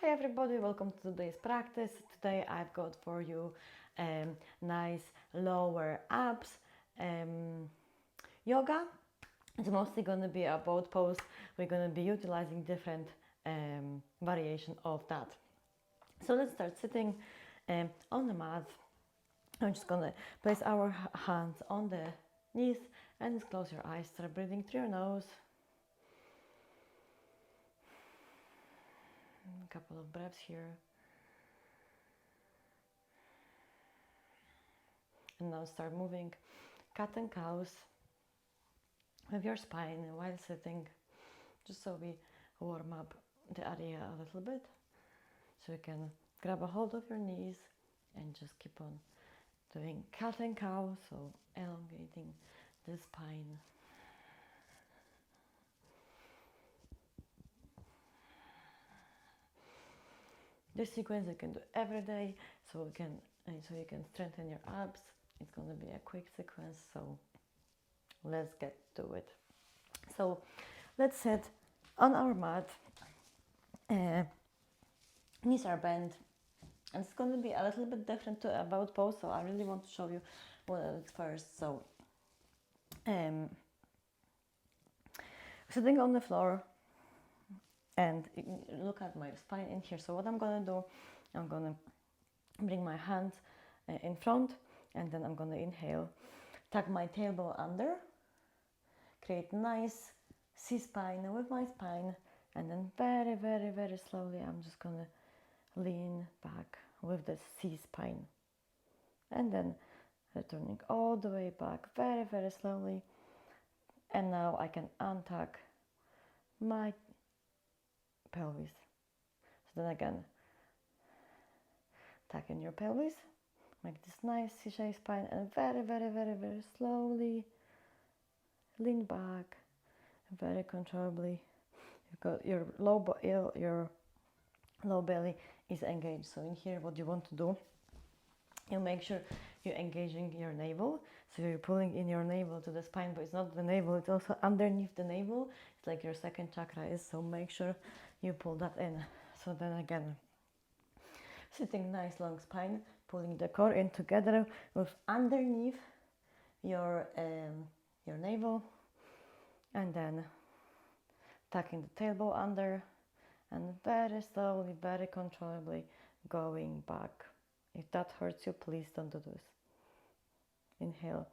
Hi everybody, welcome to today's practice. Today I've got for you nice lower abs yoga. It's mostly going to be a boat pose. We're going to be utilizing different variation of that. So let's start sitting on the mat. I'm just going to place our hands on the knees and just close your eyes. Start breathing through your nose. A couple of breaths here. And now start moving cat and cows with your spine while sitting, just so we warm up the area a little bit. So you can grab a hold of your knees and just keep on doing cat and cow, so elongating the spine. This sequence you can do every day, so you can strengthen your abs. It's going to be a quick sequence, so let's get to it. So let's sit on our mat. Knees are bent, and it's going to be a little bit different to a boat pose, so I really want to show you what I did first. So sitting on the floor, and look at my spine in here. So what I'm going to do, I'm going to bring my hands in front, and then I'm going to inhale, tuck my tailbone under, create nice C-spine with my spine, and then very, very, very slowly I'm just going to lean back with the C-spine, and then returning all the way back very, very slowly. And now I can untuck my pelvis. So then again, tuck in your pelvis, make this nice C-shaped spine, and very, very, very, very slowly lean back, very controllably. You've got your low belly is engaged. So in here, what you want to do, you make sure you're engaging your navel. So you're pulling in your navel to the spine, but it's not the navel, it's also underneath the navel. It's like your second chakra is, so make sure you pull that in. So then again, sitting nice long spine, pulling the core in together with underneath your navel, and then tucking the tailbone under, and very slowly, very controllably going back. If that hurts you, please don't do this. Inhale,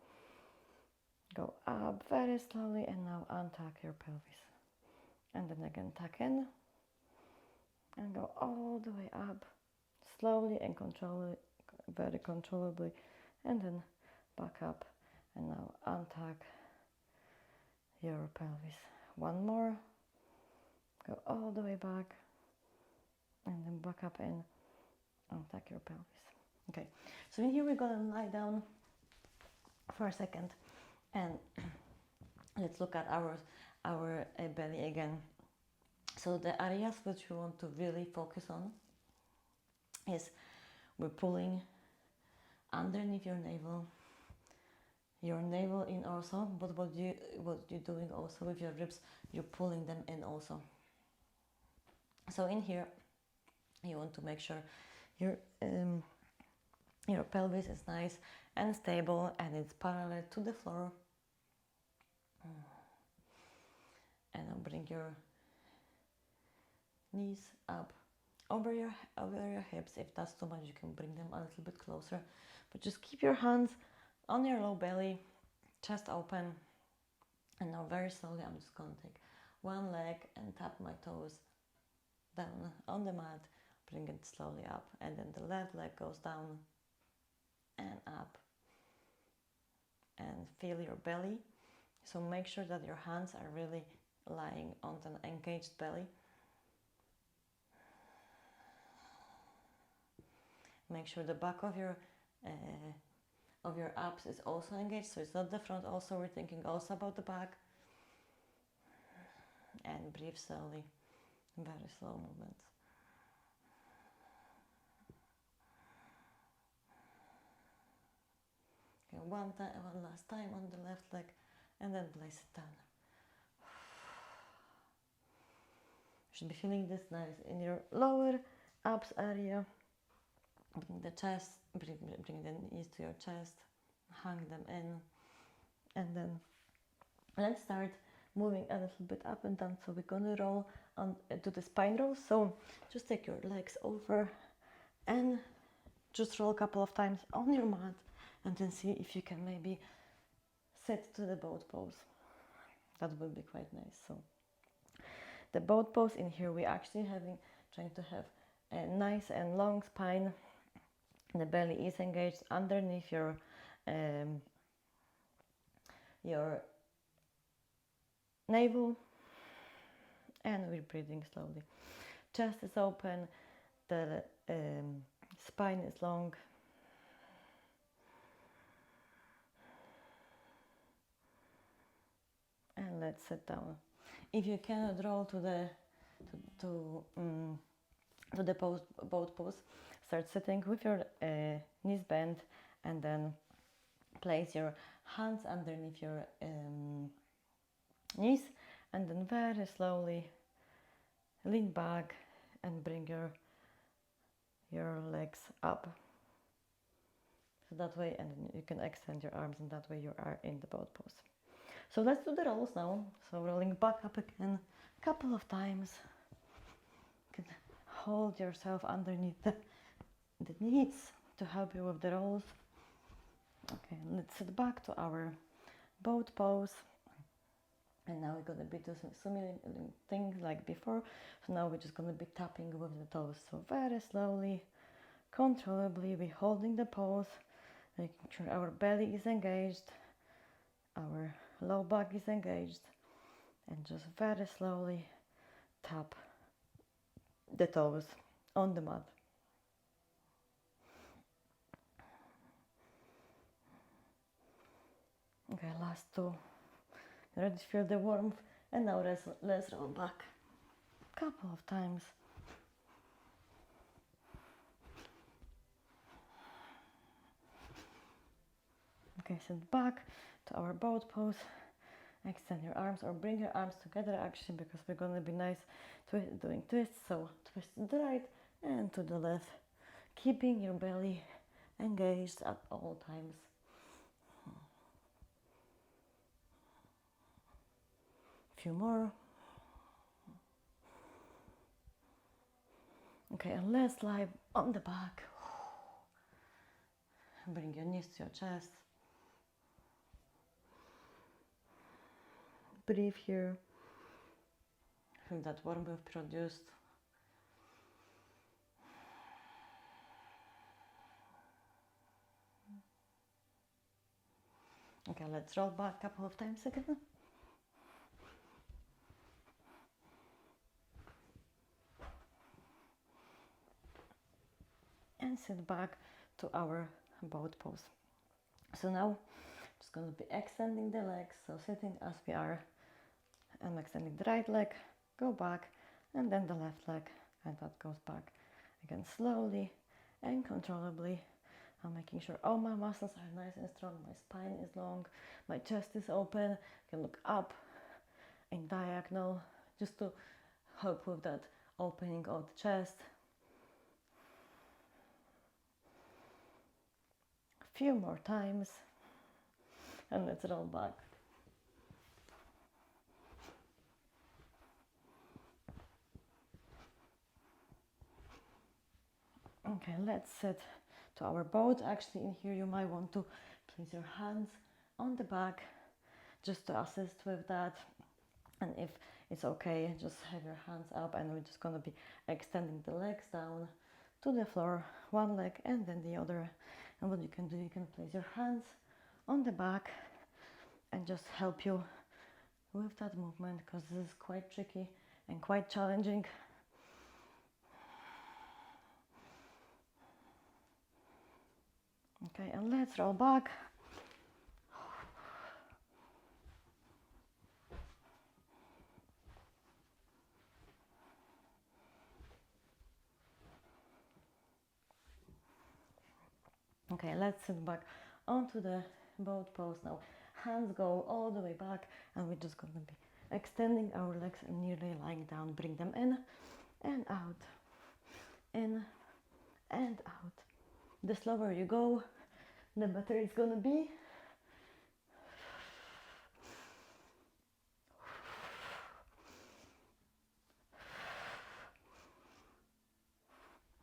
go up very slowly, and now untuck your pelvis. And then again, tuck in, and go all the way up, slowly and very controllably, and then back up, and now untuck your pelvis. One more, go all the way back, and then back up and untuck your pelvis. Okay, so in here we're gonna lie down for a second, and let's look at our belly again. So the areas which we want to really focus on is we're pulling underneath your navel in also, but what you're doing also with your ribs, you're pulling them in also. So in here you want to make sure your pelvis is nice and stable, and it's parallel to the floor. And now bring your knees up over your hips. If that's too much, you can bring them a little bit closer, but just keep your hands on your low belly, chest open. And now very slowly I'm just going to take one leg and tap my toes down on the mat, bring it slowly up, and then the left leg goes down and up, and feel your belly. So make sure that your hands are really lying on an engaged belly. Make sure the back of your abs is also engaged, so it's not the front. Also, we're thinking also about the back. And breathe slowly, very slow movements. Okay, one last time on the left leg, and then place it down. You should be feeling this nice in your lower abs area. Bring the chest, bring the knees to your chest, hang them in, and then let's start moving a little bit up and down. So we're gonna roll on to the spine roll. So just take your legs over and just roll a couple of times on your mat, and then see if you can maybe sit to the boat pose. That will be quite nice. So the boat pose, in here we actually trying to have a nice and long spine. The belly is engaged underneath your navel, and we're breathing slowly. Chest is open, the spine is long. And let's sit down. If you cannot roll to the boat pose, start sitting with your knees bent, and then place your hands underneath your knees, and then very slowly lean back and bring your legs up. So that way, and you can extend your arms, and that way you are in the boat pose. So let's do the rolls now. So rolling back up again a couple of times. You can hold yourself underneath the knees to help you with the rolls. Okay, let's sit back to our boat pose. And now we're gonna be doing similar things like before. So now we're just gonna be tapping with the toes. So very slowly, controllably, we're holding the pose, making sure our belly is engaged, our low back is engaged, and just very slowly tap the toes on the mat. Okay, last two. Ready to feel the warmth, and now let's roll back a couple of times. Okay, sit back to our boat pose. Extend your arms, or bring your arms together actually, because we're gonna be nice doing twists. So twist to the right and to the left, keeping your belly engaged at all times. A few more. Okay, and let's lie on the back. Bring your knees to your chest. Breathe here. Feel that warmth we've produced. Okay, let's roll back a couple of times again. And sit back to our boat pose. So now I'm just going to be extending the legs. So sitting as we are, I'm extending the right leg, go back, and then the left leg, and that goes back again slowly and controllably. I'm making sure all my muscles are nice and strong, my spine is long, my chest is open. I can look up in diagonal just to help with that opening of the chest. A few more times, and let's roll back. Okay, let's sit to our boat. Actually, in here you might want to place your hands on the back just to assist with that. And if it's okay, just have your hands up, and we're just gonna be extending the legs down to the floor, one leg and then the other. And what you can do, you can place your hands on the back and just help you with that movement, because this is quite tricky and quite challenging. Okay, and let's roll back. Okay, let's sit back onto the boat pose now. Hands go all the way back, and we're just gonna be extending our legs and nearly lying down. Bring them in and out. in and out. The slower you go, the better it's gonna be.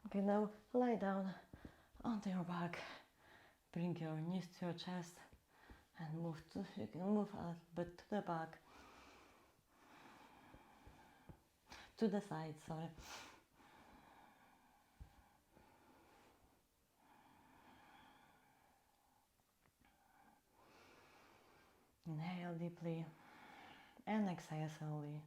Okay, now lie down onto your back. Bring your knees to your chest and move to, you can move a little bit to the back. To the side, sorry. Inhale deeply and exhale slowly.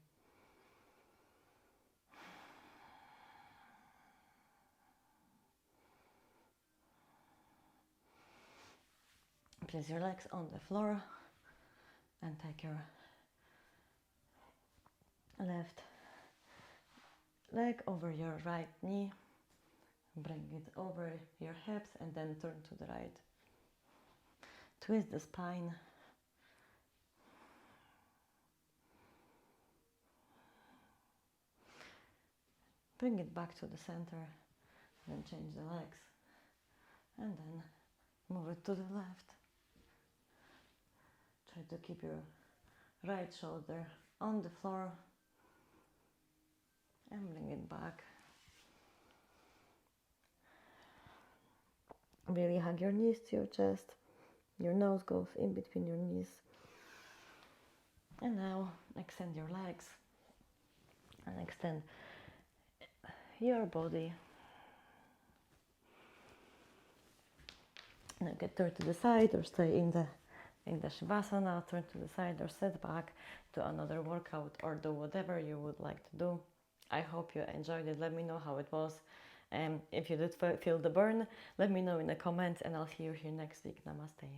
Place your legs on the floor and take your left leg over your right knee. Bring it over your hips and then turn to the right. Twist the spine. Bring it back to the center. Then change the legs. And then move it to the left. Try to keep your right shoulder on the floor. And bring it back. Really hug your knees to your chest. Your nose goes in between your knees. And now extend your legs and extend your body. Now get turn to the side or stay in the Shavasana, turn to the side or sit back to another workout or do whatever you would like to do. I hope you enjoyed it. Let me know how it was. If you did feel the burn, let me know in the comments and I'll see you here next week. Namaste.